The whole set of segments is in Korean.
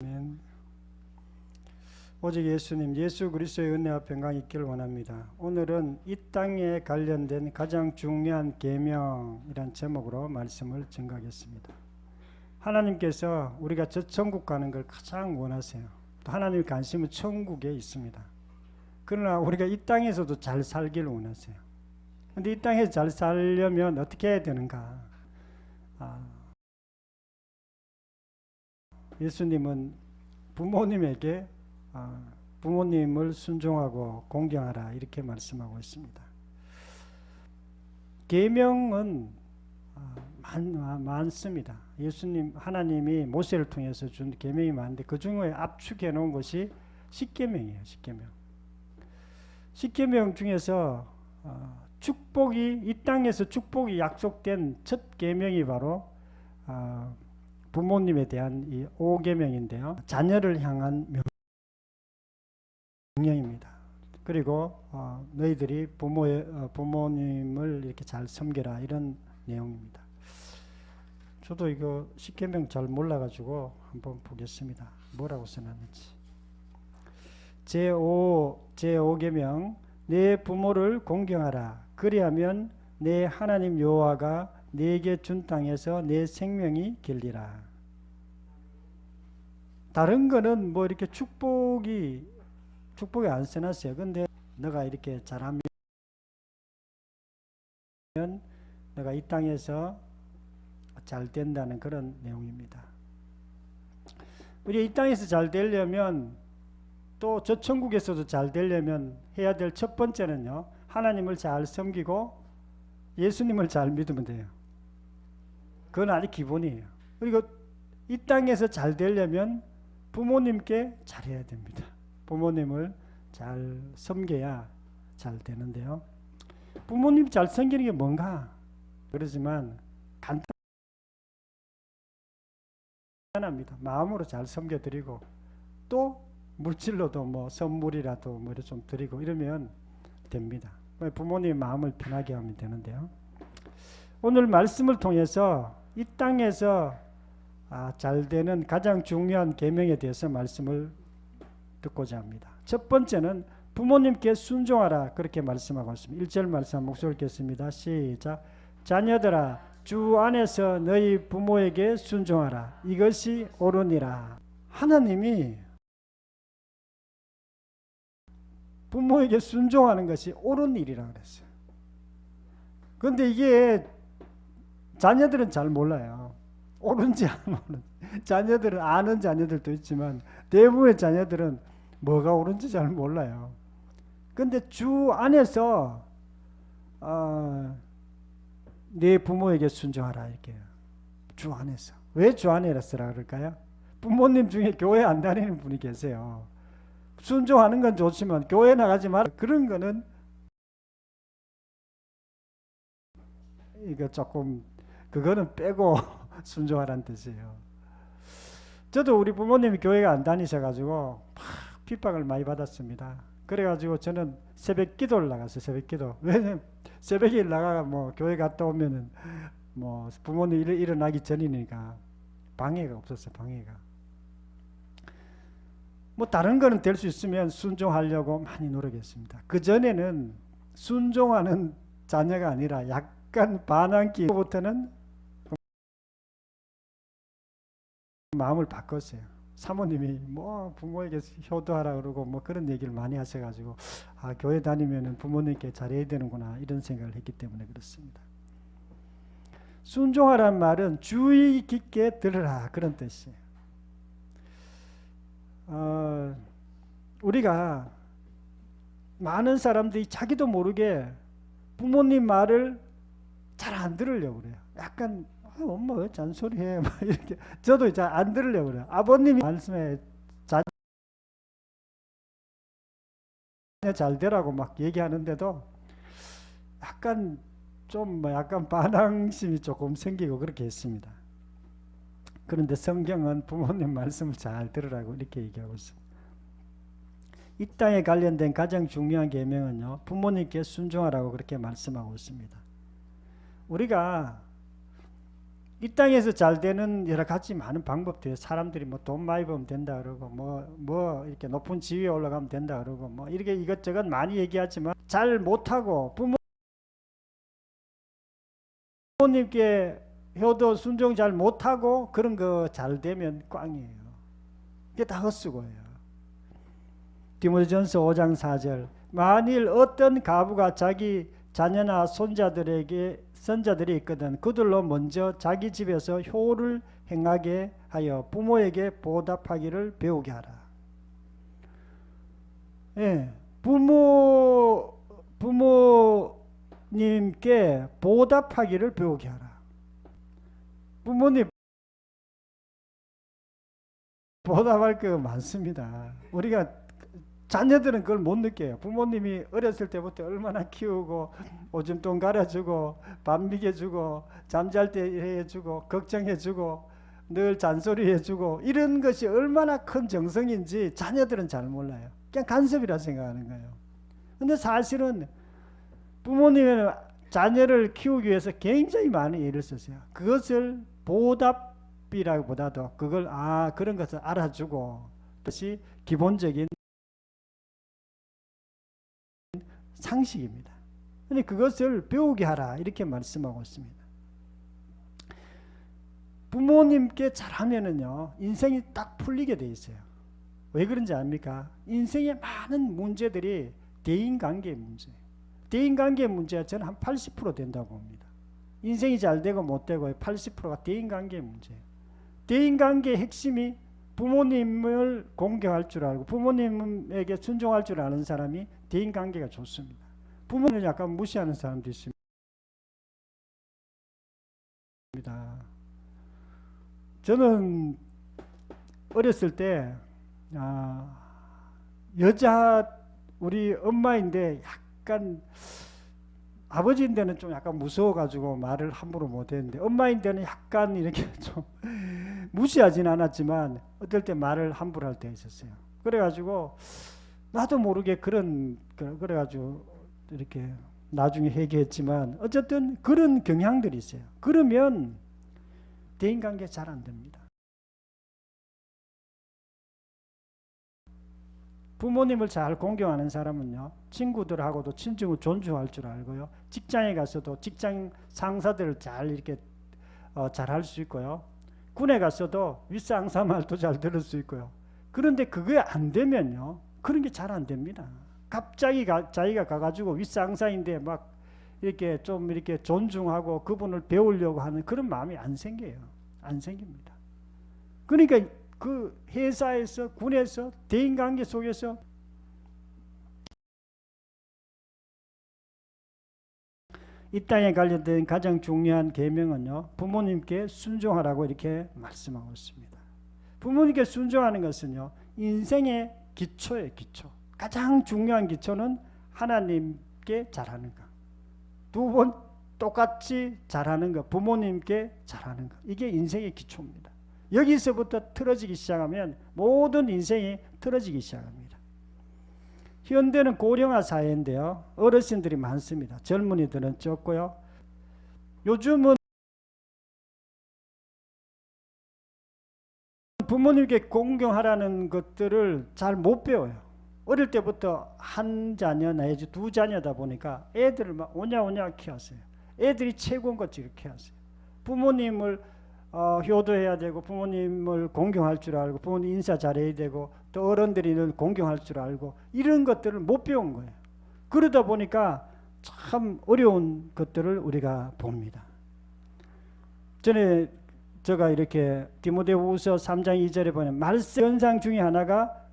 아멘. 오직 예수님, 예수 그리스도의 은혜와 평강이 있기를 원합니다. 오늘은 이 땅에 관련된 가장 중요한 계명이란 제목으로 말씀을 증거하겠습니다. 하나님께서 우리가 저 천국 가는 걸 가장 원하세요. 또 하나님의 관심은 천국에 있습니다. 그러나 우리가 이 땅에서도 잘 살기를 원하세요. 그런데 이 땅에서 잘 살려면 어떻게 해야 되는가? 예수님은 부모님에게 부모님을 순종하고 공경하라 이렇게 말씀하고 있습니다. 계명은 많습니다. 예수님 하나님이 모세를 통해서 준 계명이 많은데 그 중에 압축해 놓은 것이 십계명이에요. 십계명 중에서 축복이 이 땅에서 축복이 약속된 첫 계명이 바로 부모님에 대한 이 5계명인데요. 자녀를 향한 명령입니다. 그리고 너희들이 부모님을 이렇게 잘 섬겨라 이런 내용입니다. 저도 이거 십계명 잘 몰라가지고 한번 보겠습니다. 뭐라고 써놨는지. 제5계명 내 부모를 공경하라. 그리하면 내 하나님 여호와가 네게 준 땅에서 내 생명이 길리라. 다른 거는 뭐 이렇게 축복이 안 써놨어요. 근데 너가 이렇게 잘하면 너가 이 땅에서 잘 된다는 그런 내용입니다. 우리 이 땅에서 잘 되려면 또 저 천국에서도 잘 되려면 해야 될 첫 번째는요. 하나님을 잘 섬기고 예수님을 잘 믿으면 돼요. 그건 아주 기본이에요. 그리고 이 땅에서 잘 되려면 부모님께 잘해야 됩니다. 부모님을 잘 섬겨야 잘 되는데요. 부모님 잘 섬기는 게 뭔가? 그러지만 간단합니다. 마음으로 잘 섬겨드리고 또 물질로도 뭐 선물이라도 뭐 좀 드리고 이러면 됩니다. 부모님 마음을 편하게 하면 되는데요. 오늘 말씀을 통해서 이 땅에서 잘 되는 가장 중요한 계명에 대해서 말씀을 듣고자 합니다. 첫 번째는 부모님께 순종하라 그렇게 말씀하고 있습니다. 1절 말씀 목소리 읽겠습니다. 시작. 자녀들아 주 안에서 너희 부모에게 순종하라. 이것이 옳으니라. 하나님이 부모에게 순종하는 것이 옳은 일이라고 그랬어요. 그런데 이게 자녀들은 잘 몰라요. 옳은지 안 옳은지. 자녀들은 아는 자녀들도 있지만 대부분의 자녀들은 뭐가 옳은지 잘 몰라요. 근데 주 안에서 내 부모에게 순종하라 이렇게. 주 안에서. 왜 주 안에서라 그럴까요? 부모님 중에 교회 안 다니는 분이 계세요. 순종하는 건 좋지만 교회 나가지 마라. 그런 거는 이거 조금 그거는 빼고 순종하라는 뜻이에요. 저도 우리 부모님이 교회가 안 다니셔가지고 핍박을 많이 받았습니다. 그래가지고 저는 새벽 기도를 나갔어요. 새벽 기도. 왜냐면 새벽에 나가 뭐 교회 갔다 오면은 뭐 부모님 일어나기 전이니까 방해가 없었어요. 방해가. 뭐 다른 거는 될 수 있으면 순종하려고 많이 노력했습니다. 그 전에는 순종하는 자녀가 아니라 약간 반항기부터는 마음을 바꿨어요. 사모님이 뭐 부모에게 효도하라 그러고 뭐 그런 얘기를 많이 하셔가지고 교회 다니면은 부모님께 잘해야 되는구나 이런 생각을 했기 때문에 그렇습니다. 순종하란 말은 주의 깊게 들으라 그런 뜻이에요. 우리가 많은 사람들이 자기도 모르게 부모님 말을 잘 안 들으려고 그래요. 약간 엄마 왜 잔소리해? 막 이렇게 저도 잘 안 들으려고 그래요. 아버님이 말씀에 자녀 잘 되라고 막 얘기하는데도 약간 좀 약간 반항심이 조금 생기고 그렇게 했습니다. 그런데 성경은 부모님 말씀을 잘 들으라고 이렇게 얘기하고 있습니다. 이 땅에 관련된 가장 중요한 계명은요. 부모님께 순종하라고 그렇게 말씀하고 있습니다. 우리가 이 땅에서 잘 되는 여러 가지 많은 방법들이 사람들이 뭐 돈 많이 벌면 된다 그러고 뭐 이렇게 높은 지위에 올라가면 된다 그러고 뭐 이렇게 이것저것 많이 얘기하지만 잘 못하고 부모님께 효도 순종 잘 못하고 그런 거 잘 되면 꽝이에요. 그게 다 헛수고예요. 디모데전서 5장 4절 만일 어떤 가부가 자기 자녀나 선자들이 있거든 그들로 먼저 자기 집에서 효를 행하게 하여 부모에게 보답하기를 배우게 하라. 예, 부모님께 보답하기를 배우게 하라. 부모님 보답할 거 많습니다. 우리가 자녀들은 그걸 못 느껴요. 부모님이 어렸을 때부터 얼마나 키우고 오줌돈 갈아주고 밥 먹여주고 잠잘 때 해주고 걱정해주고 늘 잔소리해주고 이런 것이 얼마나 큰 정성인지 자녀들은 잘 몰라요. 그냥 간섭이라 생각하는 거예요. 근데 사실은 부모님은 자녀를 키우기 위해서 굉장히 많은 일을 썼어요. 그것을 보답이라기보다도 그걸 그런 것을 알아주고 그것이 기본적인 상식입니다. 근데 그것을 배우게 하라 이렇게 말씀하고 있습니다. 부모님께 잘하면은요 인생이 딱 풀리게 돼 있어요. 왜 그런지 압니까? 인생의 많은 문제들이 대인관계의 문제. 대인관계의 문제가 저는 한 80% 된다고 봅니다. 인생이 잘 되고 못 되고 80%가 대인관계의 문제예요. 대인관계의 핵심이 부모님을 공경할 줄 알고 부모님에게 순종할 줄 아는 사람이 대인관계가 좋습니다. 부모님을 약간 무시하는 사람도 있습니다. 저는 어렸을 때 여자 우리 엄마인데 약간 아버지인데는 좀 약간 무서워가지고 말을 함부로 못했는데 엄마인데는 약간 이렇게 좀 무시하진 않았지만 어떨 때 말을 함부로 할 때 있었어요. 그래가지고 나도 모르게 그래가지고 이렇게 나중에 회개했지만 어쨌든 그런 경향들이 있어요. 그러면 대인관계 잘 안 됩니다. 부모님을 잘 공경하는 사람은요 친구들하고도 친중을 존중할 줄 알고요 직장에 가서도 직장 상사들을 잘 이렇게 잘 할 수 있고요 군에 가서도 윗상사 말도 잘 들을 수 있고요. 그런데 그게 안 되면요 그런 게 잘 안 됩니다. 갑자기 자기가 가가지고 윗상사인데 막 이렇게 좀 이렇게 존중하고 그분을 배우려고 하는 그런 마음이 안 생겨요. 안 생깁니다. 그러니까 그 회사에서 군에서 대인관계 속에서 이 땅에 관련된 가장 중요한 계명은요 부모님께 순종하라고 이렇게 말씀하고 있습니다. 부모님께 순종하는 것은요 인생의 기초예요. 기초. 가장 중요한 기초는 하나님께 잘하는 것. 두 번 똑같이 잘하는 것. 부모님께 잘하는 것. 이게 인생의 기초입니다. 여기서부터 틀어지기 시작하면 모든 인생이 틀어지기 시작합니다. 현대는 고령화 사회인데요. 어르신들이 많습니다. 젊은이들은 적고요. 요즘은 부모님께 공경하라는 것들을 잘 못 배워요. 어릴 때부터 한 자녀 내지 두 자녀다 보니까 애들을 막 오냐오냐 키웠어요. 애들이 최고인 것처럼 키웠어요. 부모님을 효도해야 되고 부모님을 공경할 줄 알고 부모님 인사 잘해야 되고 또 어른들이 공경할 줄 알고 이런 것들을 못 배운 거예요. 그러다 보니까 참 어려운 것들을 우리가 봅니다. 전에 제가 이렇게 디모데후서 3장 2절에 보면 말세 현상 중에 하나가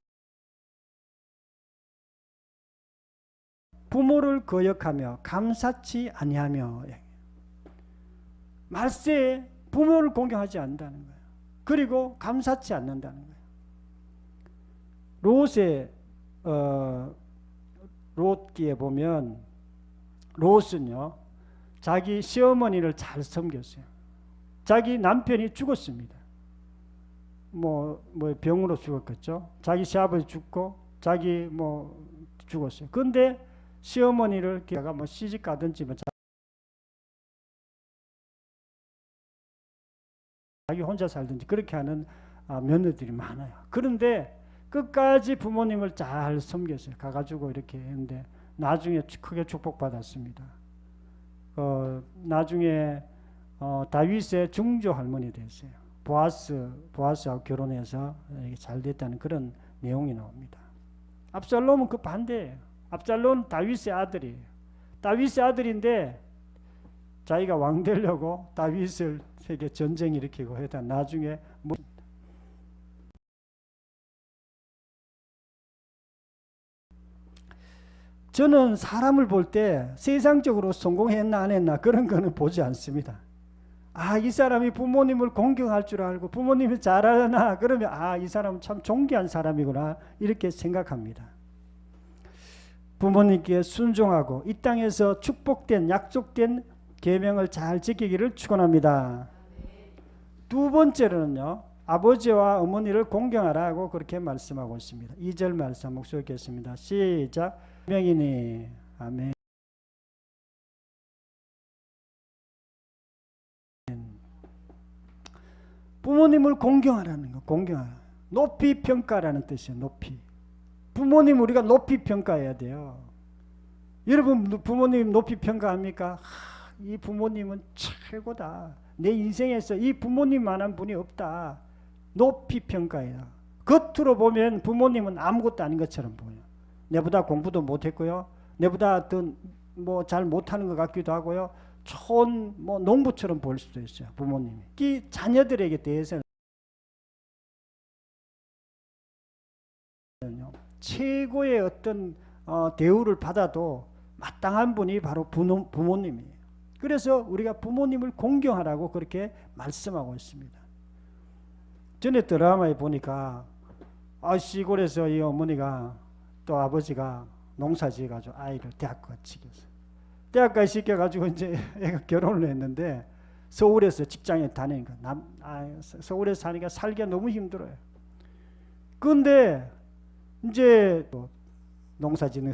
부모를 거역하며 감사치 아니하며 말세에 부모를 공경하지 않는다는 거예요. 그리고 감사치 않는다는 거예요. 롯기에 보면 롯은요 자기 시어머니를 잘 섬겼어요. 자기 남편이 죽었습니다. 뭐 병으로 죽었겠죠. 자기 시아버지 죽고 자기 죽었어요. 근데 시어머니를 걔가 시집 가든지 자기 혼자 살든지 그렇게 하는 며느리들이 많아요. 그런데 끝까지 부모님을 잘 섬겼어요. 가가지고 이렇게 했는데 나중에 크게 축복받았습니다. 나중에 다윗의 중조 할머니 됐어요. 보아스하고 결혼해서 이게 잘 됐다는 그런 내용이 나옵니다. 압살롬은 그 반대예요. 압살롬은 다윗의 아들이에요. 다윗의 아들인데 자기가 왕 되려고 다윗을 세계 전쟁 일으키고 했다. 나중에 저는 사람을 볼 때 세상적으로 성공했나 안 했나 그런 거는 보지 않습니다. 이 사람이 부모님을 공경할 줄 알고 부모님이 잘하나 그러면 이 사람은 참 존귀한 사람이구나 이렇게 생각합니다. 부모님께 순종하고 이 땅에서 축복된 약속된 계명을 잘 지키기를 축원합니다. 두 번째로는요. 아버지와 어머니를 공경하라고 그렇게 말씀하고 있습니다. 2절 말씀 묵상하겠습니다. 시작. 명이니 아멘. 부모님을 공경하라는 거. 공경하라. 높이 평가라는 뜻이에요. 높이. 부모님 우리가 높이 평가해야 돼요. 여러분 부모님 높이 평가합니까? 이 부모님은 최고다. 내 인생에서 이 부모님만한 분이 없다. 높이 평가해라. 겉으로 보면 부모님은 아무것도 아닌 것처럼 보여요. 내보다 공부도 못했고요. 내보다 더 뭐 잘 못하는 것 같기도 하고요. 좋은 뭐 농부처럼 보일 수도 있어요. 부모님이. 이 자녀들에게 대해서는 최고의 어떤 대우를 받아도 마땅한 분이 바로 부모님이에요. 그래서 우리가 부모님을 공경하라고 그렇게 말씀하고 있습니다. 전에 드라마에 보니까 시골에서 이 어머니가 또 아버지가 농사 지어가지고 아이를 대학까지 시켰어요. 대학까지 시켜가지고 이제 애가 결혼을 했는데 서울에서 직장에 다니니까 서울에서 사니까 살기가 너무 힘들어요. 그런데 이제 또 농사 짓는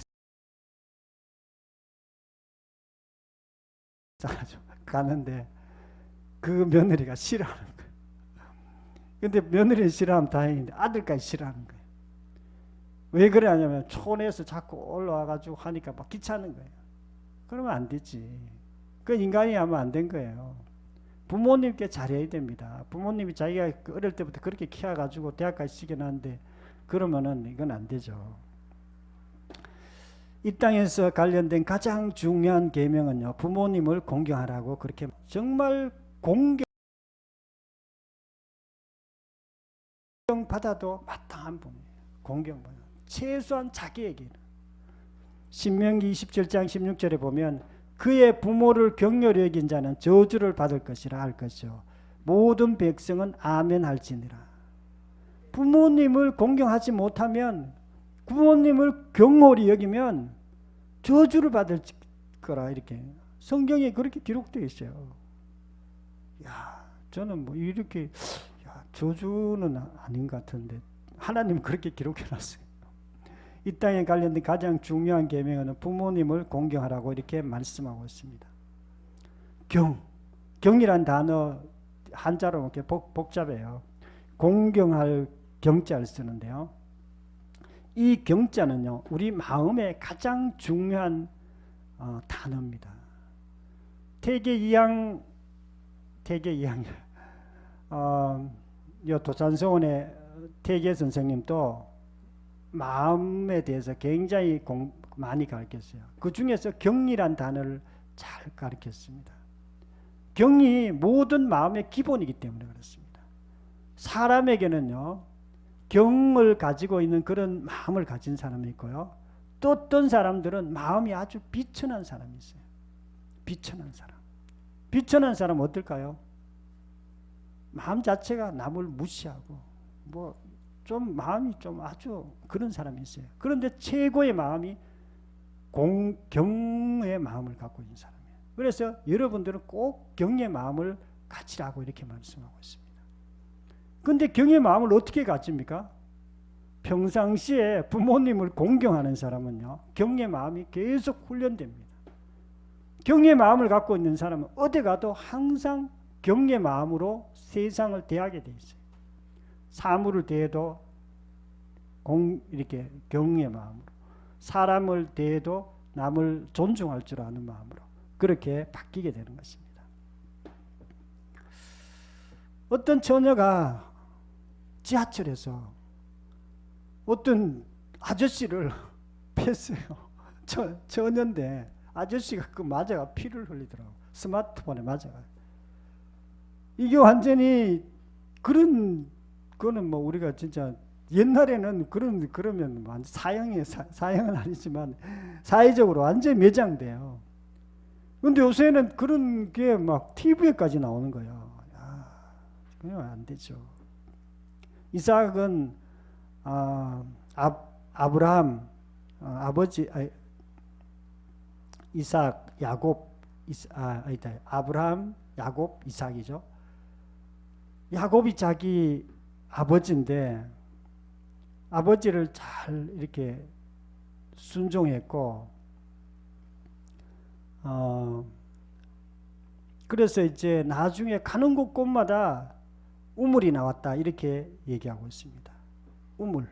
가는데 그 며느리가 싫어하는 거예요. 근데 며느리는 싫어하면 다행인데 아들까지 싫어하는 거예요. 왜 그래 하냐면 촌에서 자꾸 올라와가지고 하니까 막 귀찮은 거예요. 그러면 안 되지. 그 인간이 하면 안 된 거예요. 부모님께 잘해야 됩니다. 부모님이 자기가 어릴 때부터 그렇게 키워가지고 대학까지 시켜놨는데 그러면은 이건 안 되죠. 이 땅에서 관련된 가장 중요한 계명은요. 부모님을 공경하라고 그렇게 정말 공경받아도 마땅한 분이에요. 공경받아. 최소한 자기에게는. 신명기 27장 16절에 보면 그의 부모를 경멸히 여긴 자는 저주를 받을 것이라 할 것이요 모든 백성은 아멘 할지니라. 부모님을 공경하지 못하면 부모님을 경홀히 여기면 저주를 받을 거라 이렇게 성경에 그렇게 기록되어 있어요. 저는 뭐 이렇게 저주는 아닌 것 같은데 하나님 그렇게 기록해 놨어요. 이 땅에 관련된 가장 중요한 계명은 부모님을 공경하라고 이렇게 말씀하고 있습니다. 경이란 단어 한자로 이렇게 복잡해요. 공경할 경자를 쓰는데요. 이 경자는요, 우리 마음의 가장 중요한 단어입니다. 태계 2양 도산서원의 태계 선생님도 마음에 대해서 굉장히 많이 가르쳤어요. 그 중에서 경이란 단어를 잘 가르쳤습니다. 경이 모든 마음의 기본이기 때문에 그렇습니다. 사람에게는요, 경을 가지고 있는 그런 마음을 가진 사람이 있고요. 또 어떤 사람들은 마음이 아주 비천한 사람이 있어요. 비천한 사람. 비천한 사람은 어떨까요? 마음 자체가 남을 무시하고 좀 마음이 좀 아주 그런 사람이 있어요. 그런데 최고의 마음이 경의 마음을 갖고 있는 사람이에요. 그래서 여러분들은 꼭 경의 마음을 가지라고 이렇게 말씀하고 있습니다. 그런데 경의 마음을 어떻게 가집니까? 평상시에 부모님을 공경하는 사람은요, 경의 마음이 계속 훈련됩니다. 경의 마음을 갖고 있는 사람은 어디 가도 항상 경외 마음으로 세상을 대하게 돼 있어요. 사물을 대해도 이렇게 경외 마음으로, 사람을 대해도 남을 존중할 줄 아는 마음으로 그렇게 바뀌게 되는 것입니다. 어떤 처녀가 지하철에서 어떤 아저씨를 뺐어요. 처녀인데 아저씨가 그 맞아가 피를 흘리더라고. 스마트폰에 맞아가. 이게 완전히 그런 거는 뭐 우리가 진짜 옛날에는 그러면 완전 사형은 아니지만 사회적으로 완전히 매장돼요. 근데 요새는 그런 게 막 TV에까지 나오는 거예요. 야, 그냥 안 되죠. 이삭은 아브라함 아버지 이삭 야곱 아브라함 야곱 이삭이죠. 야곱이 자기 아버지인데 아버지를 잘 이렇게 순종했고 그래서 이제 나중에 가는 곳곳마다 우물이 나왔다 이렇게 얘기하고 있습니다. 우물.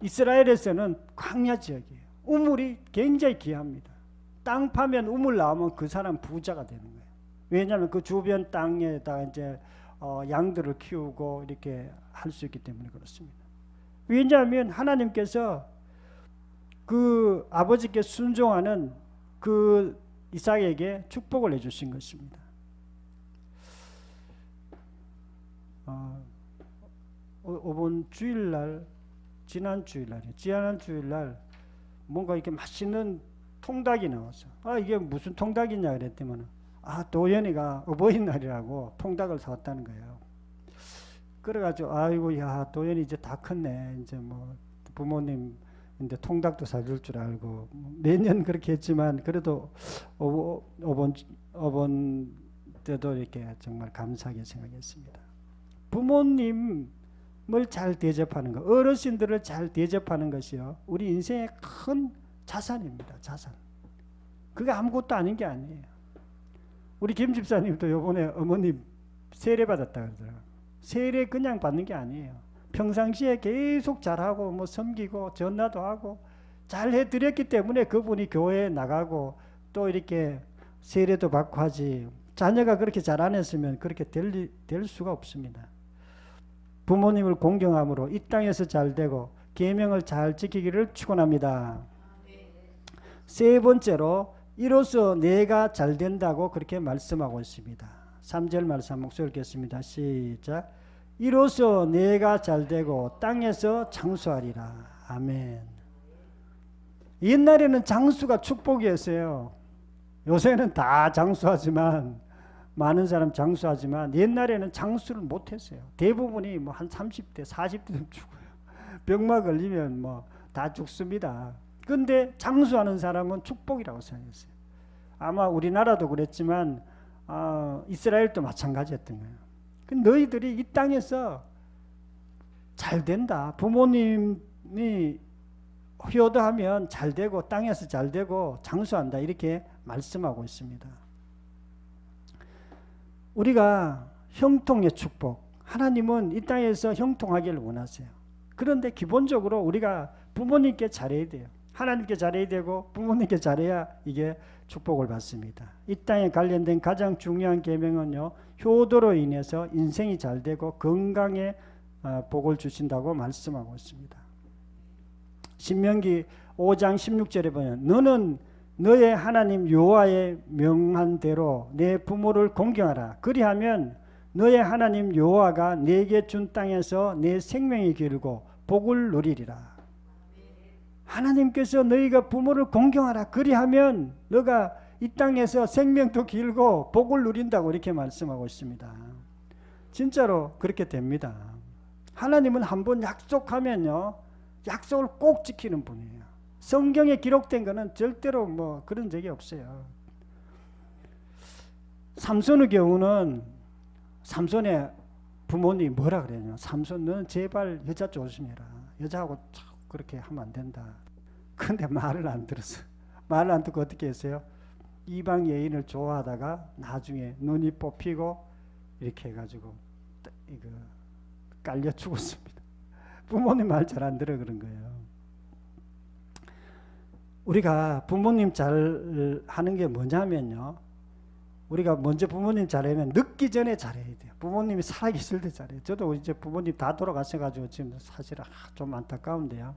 이스라엘에서는 광야 지역이에요. 우물이 굉장히 귀합니다. 땅 파면 우물 나오면 그 사람 부자가 되는 거예요. 왜냐하면 그 주변 땅에다 이제 양들을 키우고 이렇게 할 수 있기 때문에 그렇습니다. 왜냐하면 하나님께서 그 아버지께 순종하는 그 이삭에게 축복을 해주신 것입니다. 이번 주일날 지난 주일날 뭔가 이렇게 맛있는 통닭이 나왔어. 이게 무슨 통닭이냐 그랬더니 도연이가 어버이날이라고 통닭을 사왔다는 거예요. 그래가지고 아이고 야 도연이 이제 다 컸네. 이제 뭐 부모님 근데 통닭도 사줄 줄 알고 매년 그렇게 했지만 그래도 어번 때도 이렇게 정말 감사하게 생각했습니다. 부모님을 잘 대접하는 것, 어르신들을 잘 대접하는 것이요 우리 인생의 큰 자산입니다. 자산. 그게 아무것도 아닌 게 아니에요. 우리 김 집사님도 이번에 어머님 세례 받았다 그러더라고요. 세례 그냥 받는 게 아니에요. 평상시에 계속 잘하고 뭐 섬기고 전화도 하고 잘 해드렸기 때문에 그분이 교회에 나가고 또 이렇게 세례도 받고 하지. 자녀가 그렇게 잘 안 했으면 그렇게 될 수가 없습니다. 부모님을 공경함으로 이 땅에서 잘 되고 계명을 잘 지키기를 축원합니다. 세 번째로 이로써 내가 잘 된다고 그렇게 말씀하고 있습니다. 3절 말씀 한 목소리 읽겠습니다. 시작. 이로써 내가 잘 되고 땅에서 장수하리라. 아멘. 옛날에는 장수가 축복이었어요. 요새는 다 장수하지만 많은 사람 장수하지만 옛날에는 장수를 못했어요. 대부분이 뭐 한 30대 40대 되면 죽어요. 병마 걸리면 뭐 다 죽습니다. 근데 장수하는 사람은 축복이라고 생각했어요. 아마 우리나라도 그랬지만 이스라엘도 마찬가지였던 거예요. 너희들이 이 땅에서 잘 된다. 부모님이 효도하면 잘 되고 땅에서 잘 되고 장수한다. 이렇게 말씀하고 있습니다. 우리가 형통의 축복, 하나님은 이 땅에서 형통하기를 원하세요. 그런데 기본적으로 우리가 부모님께 잘해야 돼요. 하나님께 잘해야 되고 부모님께 잘해야 이게 축복을 받습니다. 이 땅에 관련된 가장 중요한 계명은요, 효도로 인해서 인생이 잘 되고 건강에 복을 주신다고 말씀하고 있습니다. 신명기 5장 16절에 보면 너는 너의 하나님 여호와의 명한 대로 내 부모를 공경하라. 그리하면 너의 하나님 여호와가 내게 준 땅에서 내 생명이 길고 복을 누리리라. 하나님께서 너희가 부모를 공경하라. 그리하면 너가 이 땅에서 생명도 길고 복을 누린다고 이렇게 말씀하고 있습니다. 진짜로 그렇게 됩니다. 하나님은 한번 약속하면요, 약속을 꼭 지키는 분이에요. 성경에 기록된 거는 절대로 뭐 그런 적이 없어요. 삼손의 경우는 삼손의 부모님이 뭐라 그래요? 삼손 너는 제발 여자 조심해라. 여자하고 그렇게 하면 안 된다. 근데 말을 안 들었어. 말을 안 듣고 어떻게 했어요? 이방 여인을 좋아하다가 나중에 눈이 뽑히고 이렇게 해가지고 이거 깔려 죽었습니다. 부모님 말 잘 안 들어 그런 거예요. 우리가 부모님 잘 하는 게 뭐냐면요, 우리가 먼저 부모님 잘하면 늦기 전에 잘해야 돼요. 부모님이 살아계실 때 잘해요. 저도 이제 부모님 다 돌아가셔가지고 지금 사실 좀 안타까운데요.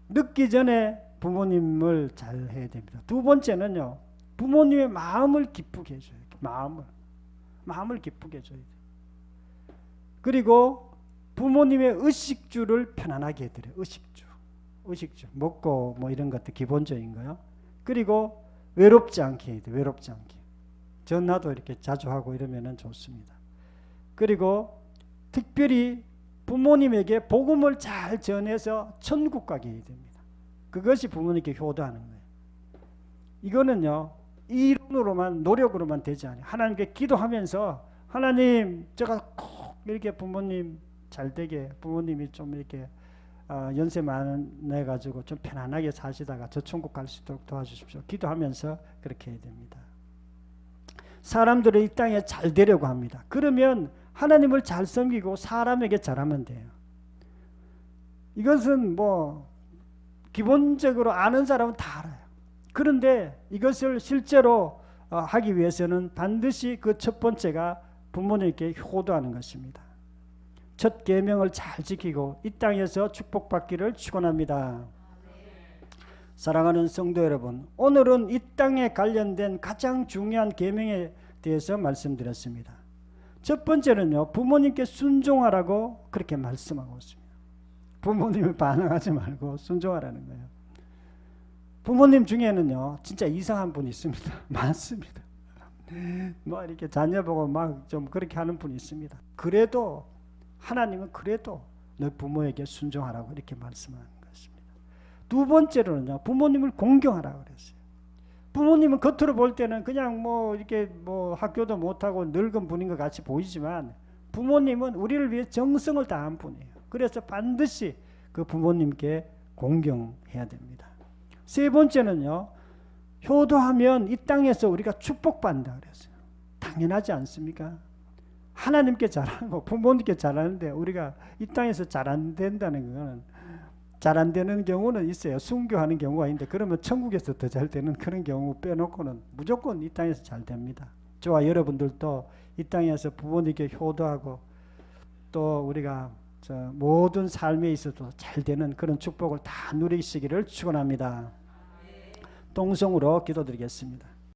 늦기 전에 부모님을 잘 해야 됩니다. 두 번째는요, 부모님의 마음을 기쁘게 해줘야 돼요. 마음을 기쁘게 해줘야 돼요. 그리고 부모님의 의식주를 편안하게 해드려요. 의식주 먹고 뭐 이런 것도 기본적인 거요. 그리고 외롭지 않게 해야 돼요. 외롭지 않게. 전화도 이렇게 자주 하고 이러면은 좋습니다. 그리고 특별히 부모님에게 복음을 잘 전해서 천국 가게 해야 됩니다. 그것이 부모님께 효도하는 거예요. 이거는요, 이론으로만 노력으로만 되지 않아요. 하나님께 기도하면서 하나님, 제가 꼭 이렇게 부모님 잘 되게, 부모님이 좀 이렇게 연세 많아 가지고 좀 편안하게 사시다가 저 천국 갈 수 있도록 도와주십시오. 기도하면서 그렇게 해야 됩니다. 사람들을 이 땅에 잘 되려고 합니다. 그러면 하나님을 잘 섬기고 사람에게 잘하면 돼요. 이것은 뭐 기본적으로 아는 사람은 다 알아요. 그런데 이것을 실제로 하기 위해서는 반드시 그 첫 번째가 부모님께 효도하는 것입니다. 첫 계명을 잘 지키고 이 땅에서 축복받기를 축원합니다. 사랑하는 성도 여러분, 오늘은 이 땅에 관련된 가장 중요한 계명에 대해서 말씀드렸습니다. 첫 번째는요, 부모님께 순종하라고 그렇게 말씀하고 있습니다. 부모님을 반항하지 말고 순종하라는 거예요. 부모님 중에는요, 진짜 이상한 분이 있습니다. 많습니다. 뭐 이렇게 자녀 보고 막 좀 그렇게 하는 분이 있습니다. 그래도 하나님은 그래도 너 부모에게 순종하라고 이렇게 말씀하는 것입니다. 두 번째로는요, 부모님을 공경하라고 그랬어요. 부모님은 겉으로 볼 때는 그냥 뭐 이렇게 뭐 학교도 못하고 늙은 분인 것 같이 보이지만 부모님은 우리를 위해 정성을 다한 분이에요. 그래서 반드시 그 부모님께 공경해야 됩니다. 세 번째는요, 효도하면 이 땅에서 우리가 축복받는다 그랬어요. 당연하지 않습니까? 하나님께 잘하고 부모님께 잘하는데 우리가 이 땅에서 잘 안 된다는 것은, 잘 안 되는 경우는 있어요. 순교하는 경우가 있는데 그러면 천국에서 더 잘 되는 그런 경우 빼놓고는 무조건 이 땅에서 잘 됩니다. 저와 여러분들도 이 땅에서 부모님께 효도하고 또 우리가 모든 삶에 있어도 잘 되는 그런 축복을 다 누리시기를 축원합니다. 동성으로 기도드리겠습니다.